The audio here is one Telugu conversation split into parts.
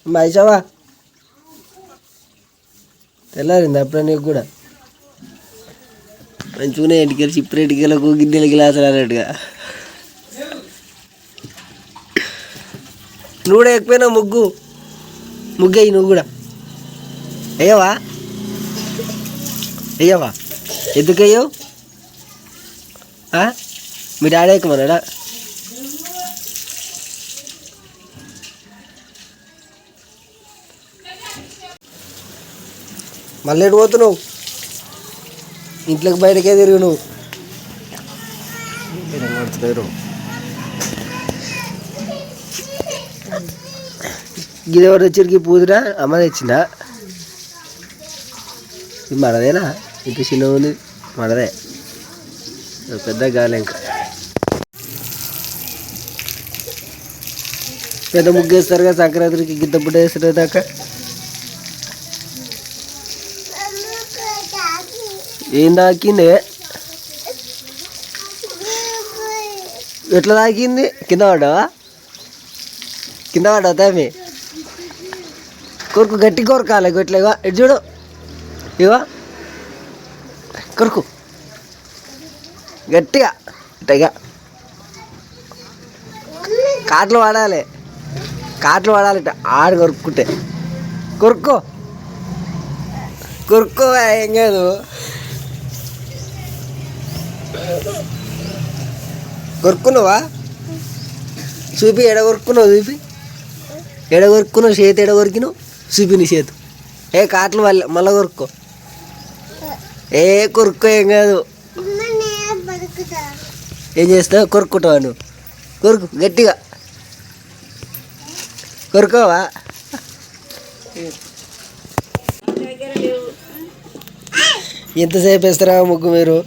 మైసవా తెల్లారింది అప్పుడే నీకు కూడా మంచిగానే ఎంటికలు చిప్పుడు ఎంటికలకు గిన్నెల గిలాసులు అన్నట్టుగా నువ్వు కూడా ఎక్కువైనా ముగ్గు అయ్యి నువ్వు కూడా అయ్యవా ఎందుకు అయ్యావు మీ డాడీ ఎక్కుమన్నాడా మళ్ళీ ఎటు పోతున్నావు ఇంట్లోకి బయటకే తిరుగు నువ్వు కొడుతున్నారు గిదెవరు వచ్చరికి పూదిరా అమ్మ తెచ్చిందా ఇది మనదేనా ఇంత చిన్న ఉంది మనదే పెద్ద గాలి ఇంకా పెద్ద ముగ్గు వేస్తారు కదా సంక్రాంతికి గిద్ద పుట్ట వేస్తారు దాకా ఏం తాకింది ఎట్లా తాకింది కింద పడ్డావా తేమి కొరకు గట్టి కొరకాలి ఇట్లా ఇవా ఇటు చూడు ఇవా కొరకు గట్టిగా ఇట్టగా కాట్లు వాడాలి ఇట్ట ఆడు కొరుక్కుంటే కొరుక్కో ఏం కాదు కొరుక్కున్నావా చూపి ఎడగొరుక్కున్నావు చేతి ఎడగొరికినావు చూపి నీ చేతు కాట్లు మళ్ళీ కొరుక్కో కొరుక్కో ఏం కాదు ఏం చేస్తావు కొరుక్కుంటావా నువ్వు కొరుకు గట్టిగా కొరుకోవా ఎంతసేపు వేస్తారా ముగ్గు మీరు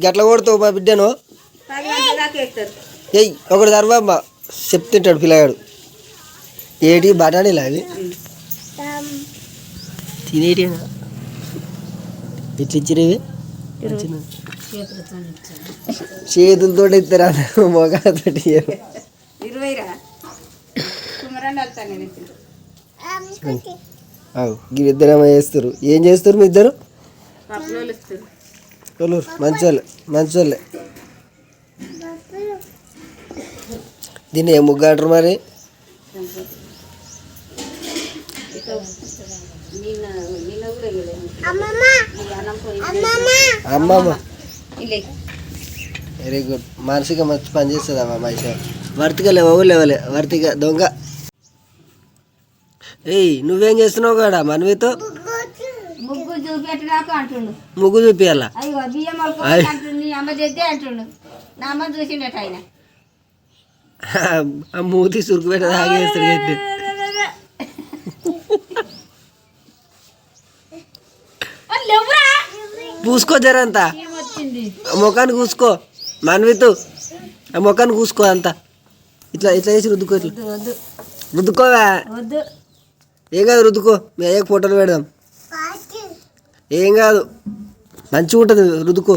గట్ల కొడుతావు మా బిడ్డను ఒకటి తర్వామ్మ చెప్తుంటాడు పిల్లగాడు ఏటి బఠానీలు అవి తినేటినా ఇట్లా ఇచ్చినవి చేతులతో ఇస్తారా మొగాలతో ఇద్దరేమో చేస్తారు ఏం చేస్తారు మీ ఇద్దరు మంచోళ్ళే దీన్ని ఏం ముగ్గు అంటారు మరి అమ్మమ్మ వెరీ గుడ్ మనసుగా మంచి పని చేస్తుంది అమ్మ మంచిగా వర్తిగా లేవలే వర్తిగా దొంగ నువ్వేం చేస్తున్నావు కాడా మనవితో ముగ్గు చూపియాలా మూతి సురుకు పెట్ట తాగేస్తాడు అయితే పూసుకో జరంతా ముఖాన్ని కూసుకో మనవితో ఆ ముఖాన్ని కూసుకో అంతా ఇట్లా చేసి రుద్దుకోవా ఏం కాదు రుద్దుకో మీ అయ్యకు ఫోటోలు పెడదాం ఏం కాదు మంచిగా ఉంటుంది రుద్దుకో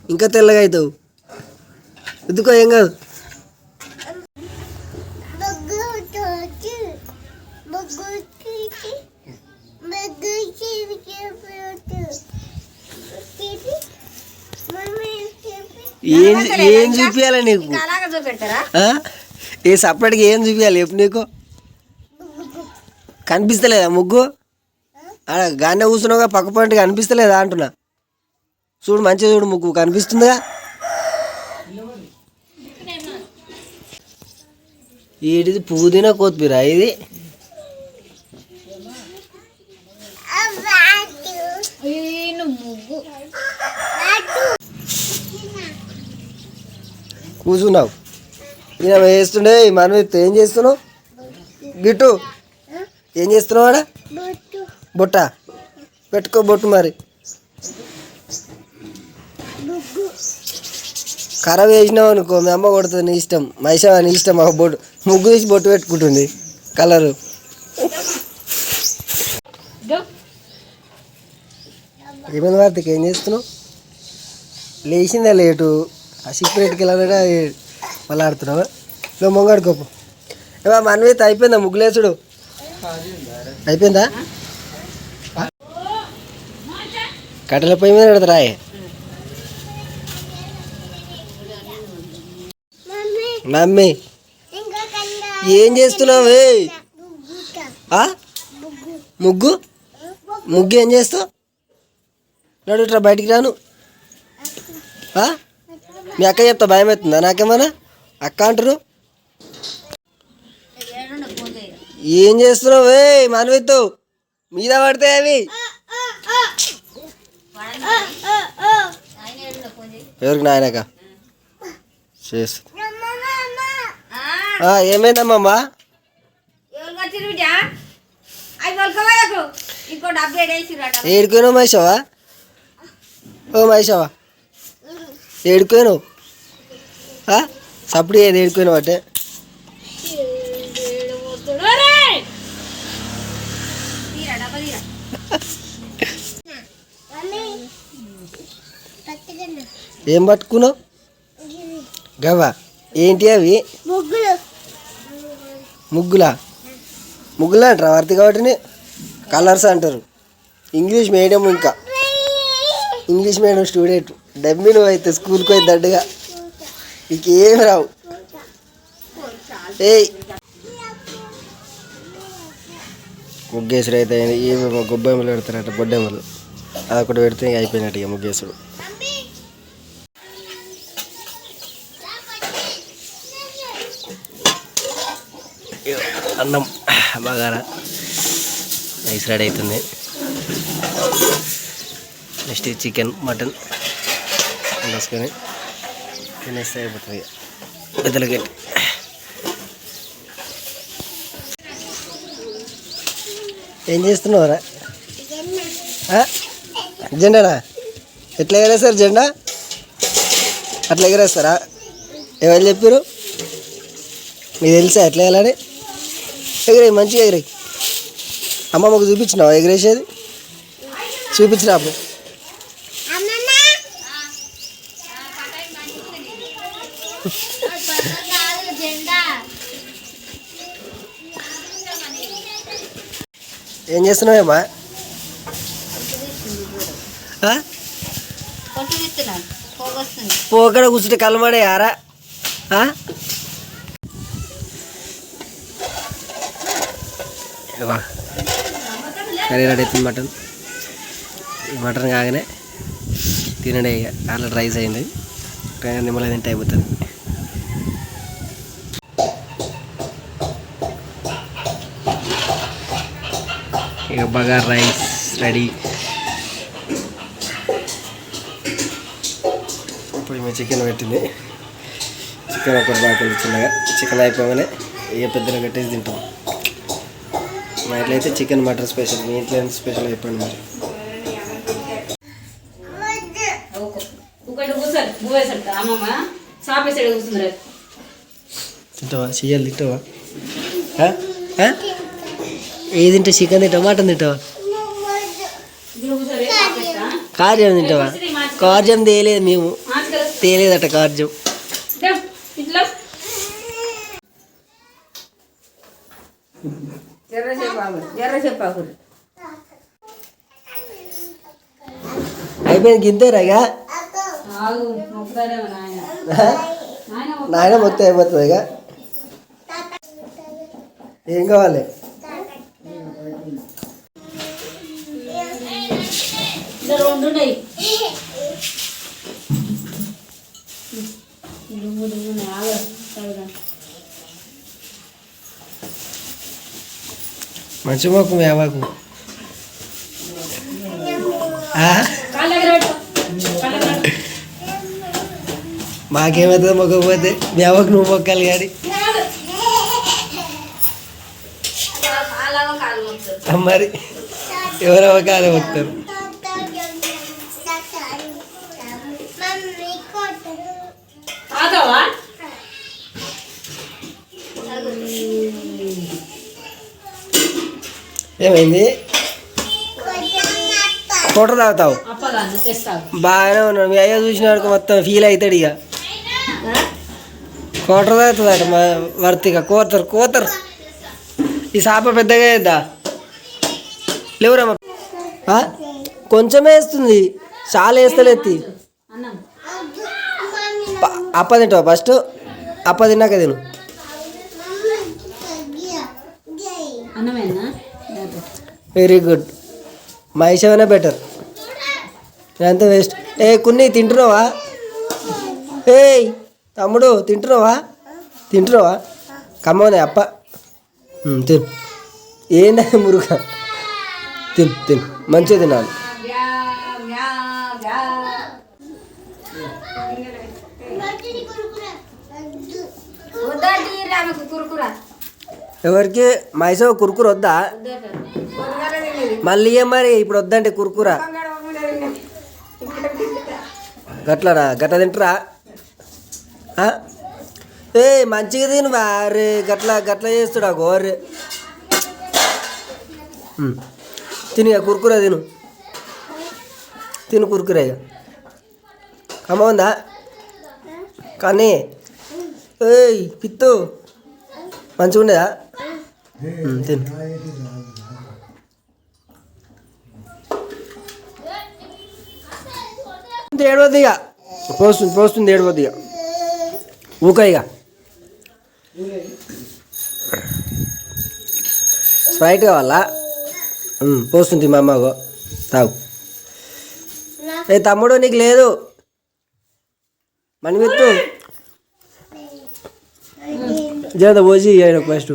ఇంకా తెల్లగా అవుతావు రుద్దుకో ఏం కాదు ఏం చూపించాలి నీకు సపరేట్గా ఏం చూపించాలి ఎప్పుడు నీకు కనిపిస్తలేదా ముగ్గు గానే కూర్చున్నావుగా పక్క పంట కనిపిస్తలేదా అంటున్నా చూడు మంచిగా చూడు ముగ్గు కనిపిస్తుందిగా ఏడిది పుదీనా కొత్తిమీర ఇది కూర్చున్నావు ఈయన వేస్తుండే మనం ఏం చేస్తున్నావు గిట్టు ఏం చేస్తున్నావు ఆడ బొట్ట పెట్టుకో బొట్టు మరి ఖరాబ్ వేసినావు అనుకో మీ అమ్మ కొడుతుంది నీ ఇష్టం మైసా నీ ఇష్టం ఆ బొట్టు ముగ్గు తీసి బొట్టు పెట్టుకుంటుంది కలరు ఏమైంది వార్తకి ఏం చేస్తున్నావు లేచిందా లేటు ఆ సిక్రెట్కి వెళ్ళాలంటే మళ్ళీ ఆడుతున్నావా నువ్వు మొంగాడుకోపు ఏమా మనవైతే అయిపోయిందా ముగ్గులేసుడు అయిపోయిందా కట్టెల పొయ్యి మీద పెడతారా మమ్మీ ఏం చేస్తున్నావు ముగ్గు ముగ్గు ఏం చేస్తావు నడుట్రా బయటికి రాను మీ అక్క చెప్తా భయం అవుతుందా నాకేమన్నా అక్క అంటారు ఏం చేస్తున్నావు మనవిత్తు మీద పడతాయి అవి ఎవరికి నాయనక చేస్తుంది ఏమైందమ్మా ఏడుకోయినావు మహేషవా ఓ మహేషవా ఏడుకోయినావు సప్పుడు ఏది ఏడుకోయినావు అంటే ఏం పట్టుకున్నావు గవా ఏంటి అవి ముగ్గులా ముగ్గులా అంటారా వర్తి కాబట్టి కలర్స్ అంటారు ఇంగ్లీష్ మీడియం ఇంకా ఇంగ్లీష్ మీడియం స్టూడెంట్ డబ్బి నువ్వు అయితే స్కూల్కి పోయి దడ్డుగా ఇంకేం రావు ఏయ్ ముగ్గేసుడు అయితే ఏమేమో గొబ్బెమ్మలు పెడతారట బొడ్డెమ్మలు అదొకటి పెడితే ఇంక అయిపోయినట్టు ఇక ముగ్గేసుడు అన్నం బాగా రైస్ రెడీ అవుతుంది నెక్స్ట్ చికెన్ మటన్ వేసుకొని తినేస్తే అయిపోతుంది పెద్దలకి ఏం చేస్తున్నావురా జెండానా ఎట్లా ఎగరేస్తారు జెండా అట్లా ఎగరేస్తారా ఎవరు చెప్పారు మీకు తెలుసా ఎట్లా వెళ్ళాలి ఎగిరాయి మంచిగా ఎగిరాయి అమ్మమ్మకు చూపించినావా ఎగిరేసేది చూపించినా అప్పుడు ఏం చేస్తున్నావేమ్మా పోకడ కూర్చుంటే కలమాడే యారా కర్రీ రెడీ అవుతుంది మటన్ కాగానే తినడే ఇక ఆల్రెడీ రైస్ అయింది నిమ్మల తింటే అయిపోతుంది ఇక బాగా రైస్ రెడీ ఇప్పుడు మేము చికెన్ పెట్టింది చికెన్ ఒకటి బాగా చిన్నగా చికెన్ అయిపోగానే ఏ పెద్దగా కట్టేసి తింటాం మా ఇంట్లో అయితే చికెన్ మటన్ స్పెషల్ మీ ఇంట్లో ఎంత స్పెషల్ చెప్పండి మరి తింటావా చెయ్యాలి తింటావా ఏది తింటా చికెన్ తింటావా మటన్ తింటావా కార్యం తింటావా కార్యం తేలేదు మేము తేలేదట కార్యం అయిపోయింది గింతేరా ఇక నాయన మొత్తం అయిపోతుంది ఇక ఏం కావాలి మంచి మొక్కు మేవాకు మాకేమవుతుంది మొక్కకపోతే మేవకు నువ్వు మొక్కాలి కానీ మరి ఎవరెవ కాలే మొక్కుతారు ఏమైంది ఫోటో తాగుతావు బాగానే ఉన్నాడు. మీ అయ్యా చూసినాడు మొత్తం ఫీల్ అవుతాడు. ఇక కోటర్ అవుతుందట మా వర్తిగా. కోతరు ఈ సాప పెద్దగా వేద్దా లేవురమ్మా. కొంచెమే వేస్తుంది, చాలా వేస్తలే. ఎత్తి అప్ప తింటావా? ఫస్ట్ అప్ప తిన్నాక తిను. Very good. మహేష్ బెటర్. ఇదంతా వేస్ట్. ఏ కొన్ని తింటున్నావా? ఏయ్ తమ్ముడు తింటున్నావా? కమ్మనే అప్ప తిను. ఏందా మురుగా? తిను మంచిగా తినాలి. ఎవరికి? మహేష్ కురుకుర వద్దా? మళ్ళీ మరి ఇప్పుడు వద్దంటే కురుకుర గట్లనా? గట్ల తింటరా? ఏ మంచిగా తిను వారే. గట్ల చేస్తుడా గోర్రే. తిను ఇక కురుకుర తిను కురుకుర. ఇక కమ్మ ఉందా కానీ? ఏయ్ పిత్తు మంచిగా ఉండేదా? తిను. ఏడవద్దు ఇక. పోస్తుంది ఏడవద్దు ఇక. ఊక ఇక. స్ప్రైట్ కావాలా? పోస్తుంది మా అమ్మగో తాగు. ఏ తమ్ముడు నీకు లేదు మణిమిత్తు జర పోసి ఫస్ట్.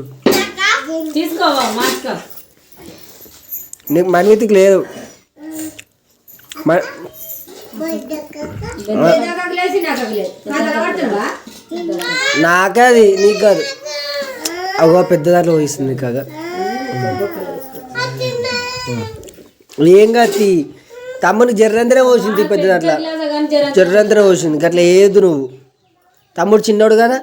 నీకు మణిమిత్తికి లేదు. నాకే అది నీకు కాదు. అవ్వ పెద్ద దాంట్లో పోయిస్తుంది కాగా. ఏం కాదు. తమ్ముని జర్రందరే పోసింది పెద్ద దాంట్లో. జర్రందరే పోసింది. అట్లా ఏదు నువ్వు. తమ్ముడు చిన్నోడు కదా.